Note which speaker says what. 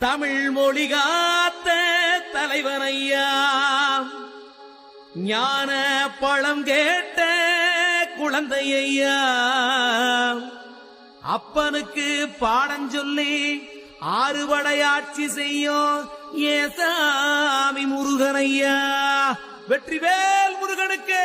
Speaker 1: தமிழ் மொழி காத்த தலைவனையா, ஞான பழம் கேட்ட குழந்தையா, அப்பனுக்கு பாடம் சொல்லி ஆறுபடையாட்சி செய்யும் ஏசாமி முருகனையா. வெற்றிவேல் முருகனுக்கு.